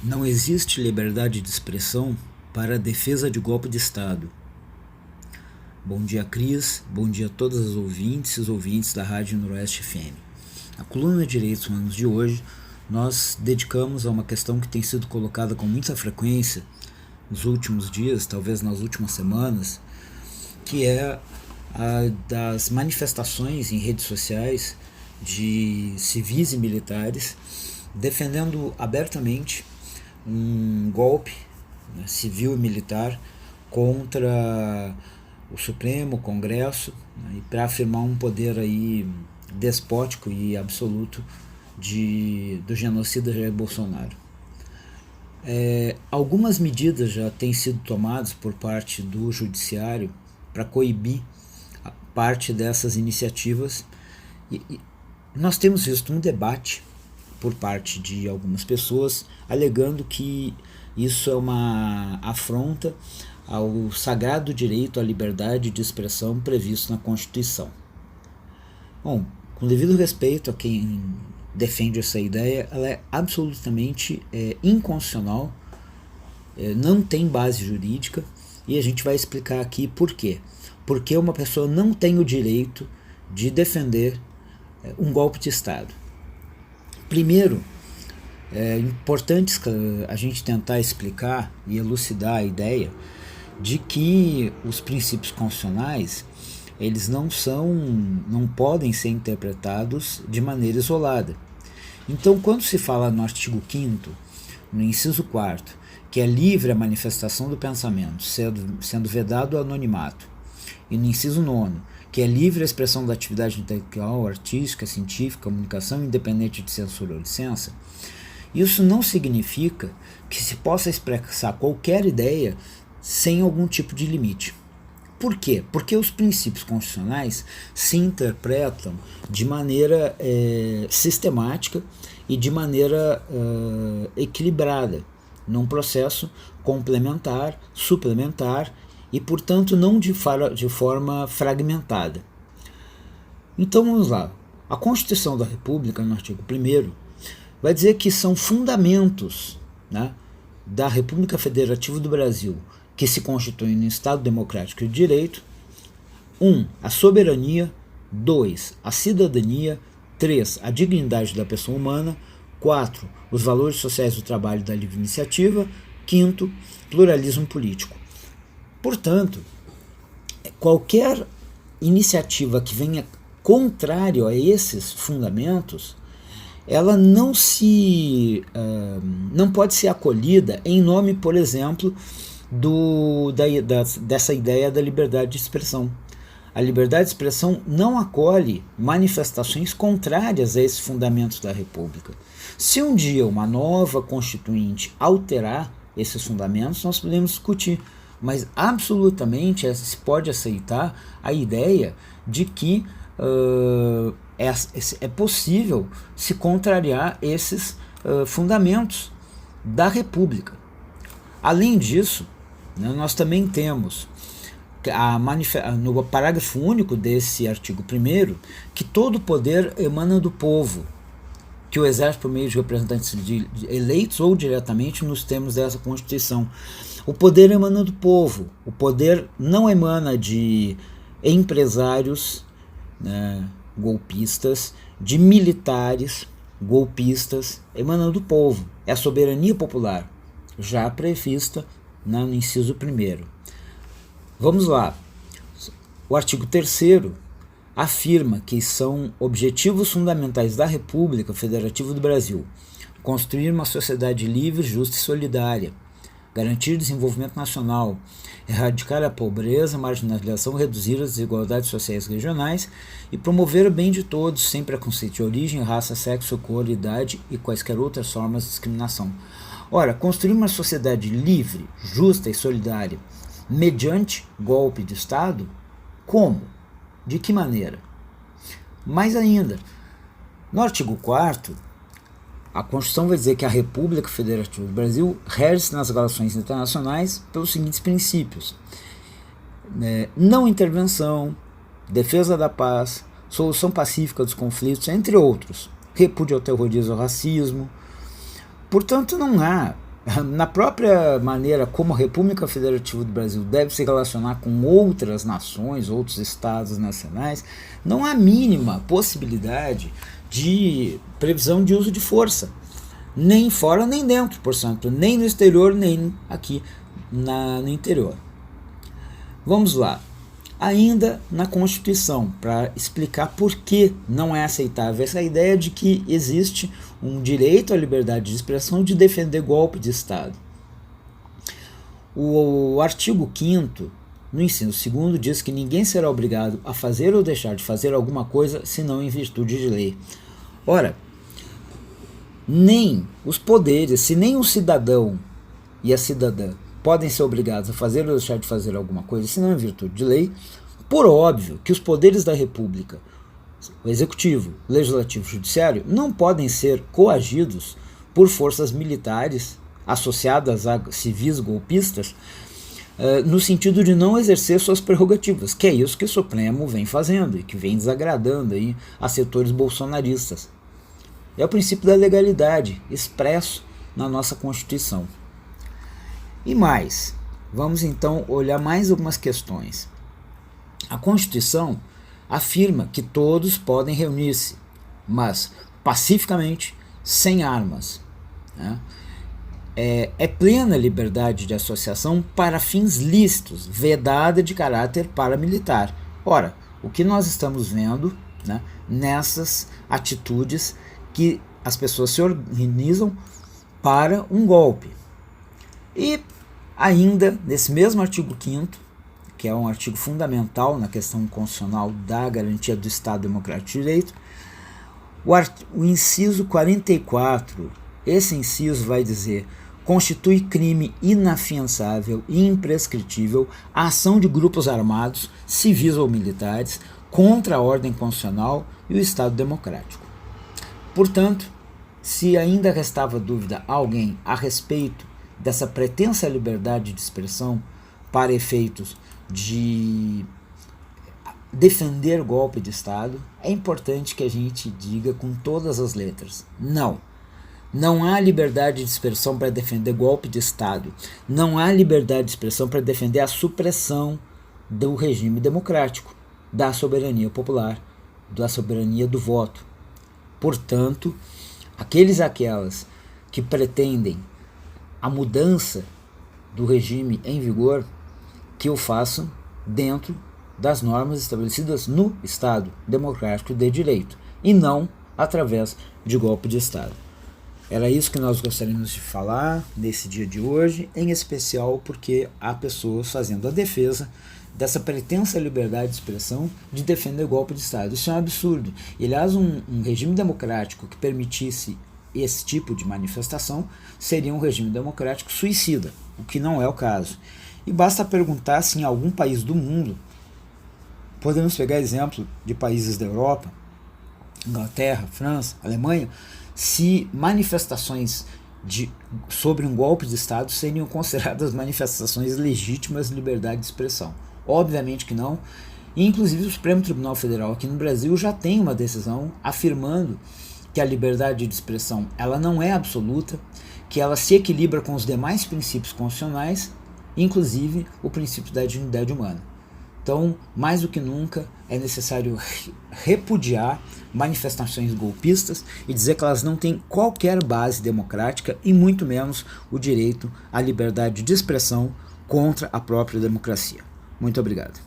Não existe liberdade de expressão para a defesa de golpe de Estado. Bom dia, Cris. Bom dia a todas as ouvintes e os ouvintes da Rádio Noroeste FM. Na coluna de Direitos Humanos de hoje, nós dedicamos a uma questão que tem sido colocada com muita frequência nos últimos dias, talvez nas últimas semanas, que é a das manifestações em redes sociais de civis e militares defendendo abertamente um golpe, né, civil e militar contra o Supremo, o Congresso, né, e para afirmar um poder aí despótico e absoluto do genocida Jair Bolsonaro. Algumas medidas já têm sido tomadas por parte do Judiciário para coibir parte dessas iniciativas e nós temos visto um debate por parte de algumas pessoas alegando que isso é uma afronta ao sagrado direito à liberdade de expressão previsto na Constituição. Bom, com devido respeito a quem defende essa ideia, ela é absolutamente inconstitucional, não tem base jurídica, e a gente vai explicar aqui por quê. Porque uma pessoa não tem o direito de defender um golpe de Estado. Primeiro, é importante a gente tentar explicar e elucidar a ideia de que os princípios constitucionais eles não podem ser interpretados de maneira isolada. Então, quando se fala no artigo 5º, no inciso 4º, que é livre a manifestação do pensamento, sendo vedado o anonimato, e no inciso 9º, que é livre a expressão da atividade intelectual, artística, científica, comunicação, independente de censura ou licença, isso não significa que se possa expressar qualquer ideia sem algum tipo de limite. Por quê? Porque os princípios constitucionais se interpretam de maneira sistemática e de maneira equilibrada, num processo complementar, suplementar e, portanto, não de forma fragmentada. Então, vamos lá. A Constituição da República, no artigo 1º, vai dizer que são fundamentos, né, da República Federativa do Brasil, que se constituem no Estado Democrático de Direito: 1. A soberania. 2. A cidadania. 3. A dignidade da pessoa humana. 4. Os valores sociais do trabalho e da livre iniciativa. 5. Pluralismo político. Portanto, qualquer iniciativa que venha contrário a esses fundamentos, ela não pode ser acolhida em nome, por exemplo, dessa ideia da liberdade de expressão. A liberdade de expressão não acolhe manifestações contrárias a esses fundamentos da República. Se um dia uma nova Constituinte alterar esses fundamentos, nós podemos discutir, mas absolutamente se pode aceitar a ideia de que é possível se contrariar esses fundamentos da República. Além disso, né, nós também temos no parágrafo único desse artigo 1º que todo poder emana do povo, que o exerce por meio de representantes eleitos ou diretamente nos termos dessa Constituição. O poder emana do povo, o poder não emana de empresários, né, golpistas, de militares golpistas, emana do povo. É a soberania popular, já prevista no inciso 1º. Vamos lá. O artigo 3º afirma que são objetivos fundamentais da República Federativa do Brasil: construir uma sociedade livre, justa e solidária, garantir o desenvolvimento nacional, erradicar a pobreza, marginalização, reduzir as desigualdades sociais regionais e promover o bem de todos, sem preconceito de origem, raça, sexo, cor, idade e quaisquer outras formas de discriminação. Ora, construir uma sociedade livre, justa e solidária mediante golpe de Estado? Como? De que maneira? Mais ainda, no artigo 4º, a Constituição vai dizer que a República Federativa do Brasil rege-se nas relações internacionais pelos seguintes princípios: não intervenção, defesa da paz, solução pacífica dos conflitos, entre outros, repúdio ao terrorismo e ao racismo. Portanto, não há Na própria maneira como a República Federativa do Brasil deve se relacionar com outras nações, outros estados nacionais, não há mínima possibilidade de previsão de uso de força, nem fora nem dentro, portanto, nem no exterior, nem aqui no interior. Vamos lá. Ainda na Constituição, para explicar por que não é aceitável essa ideia de que existe um direito à liberdade de expressão de defender golpe de Estado. O artigo 5º, no inciso 2º, diz que ninguém será obrigado a fazer ou deixar de fazer alguma coisa senão em virtude de lei. Ora, nem os poderes, se nem o cidadão e a cidadã podem ser obrigados a fazer ou deixar de fazer alguma coisa, senão em virtude de lei, por óbvio que os poderes da República, o Executivo, Legislativo e Judiciário, não podem ser coagidos por forças militares associadas a civis golpistas, no sentido de não exercer suas prerrogativas, que é isso que o Supremo vem fazendo e que vem desagradando aí a setores bolsonaristas. É o princípio da legalidade expresso na nossa Constituição. E mais, vamos então olhar mais algumas questões. A Constituição afirma que todos podem reunir-se, mas pacificamente, sem armas. Né? É plena liberdade de associação para fins lícitos, vedada de caráter paramilitar. Ora, o que nós estamos vendo, né, nessas atitudes que as pessoas se organizam para um golpe. E ainda, nesse mesmo artigo 5º, que é um artigo fundamental na questão constitucional da garantia do Estado Democrático de Direito, o inciso 44, esse inciso vai dizer: constitui crime inafiançável e imprescritível a ação de grupos armados, civis ou militares, contra a ordem constitucional e o Estado Democrático. Portanto, se ainda restava dúvida a alguém a respeito dessa pretensa liberdade de expressão para efeitos de defender golpe de Estado, é importante que a gente diga com todas as letras: não. Não há liberdade de expressão para defender golpe de Estado. Não há liberdade de expressão para defender a supressão do regime democrático, da soberania popular, da soberania do voto. Portanto, aqueles e aquelas que pretendem a mudança do regime em vigor, que o façam dentro das normas estabelecidas no Estado Democrático de Direito, e não através de golpe de Estado. Era isso que nós gostaríamos de falar nesse dia de hoje, em especial porque há pessoas fazendo a defesa dessa pretensa liberdade de expressão de defender golpe de Estado. Isso é um absurdo. E, aliás, um regime democrático que permitisse esse tipo de manifestação seria um regime democrático suicida, o que não é o caso. E basta perguntar se em algum país do mundo, podemos pegar exemplo de países da Europa, Inglaterra, França, Alemanha, se manifestações sobre um golpe de Estado seriam consideradas manifestações legítimas de liberdade de expressão. Obviamente que não. E, inclusive, o Supremo Tribunal Federal aqui no Brasil já tem uma decisão afirmando que a liberdade de expressão ela não é absoluta, que ela se equilibra com os demais princípios constitucionais, inclusive o princípio da dignidade humana. Então, mais do que nunca, é necessário repudiar manifestações golpistas e dizer que elas não têm qualquer base democrática e muito menos o direito à liberdade de expressão contra a própria democracia. Muito obrigado.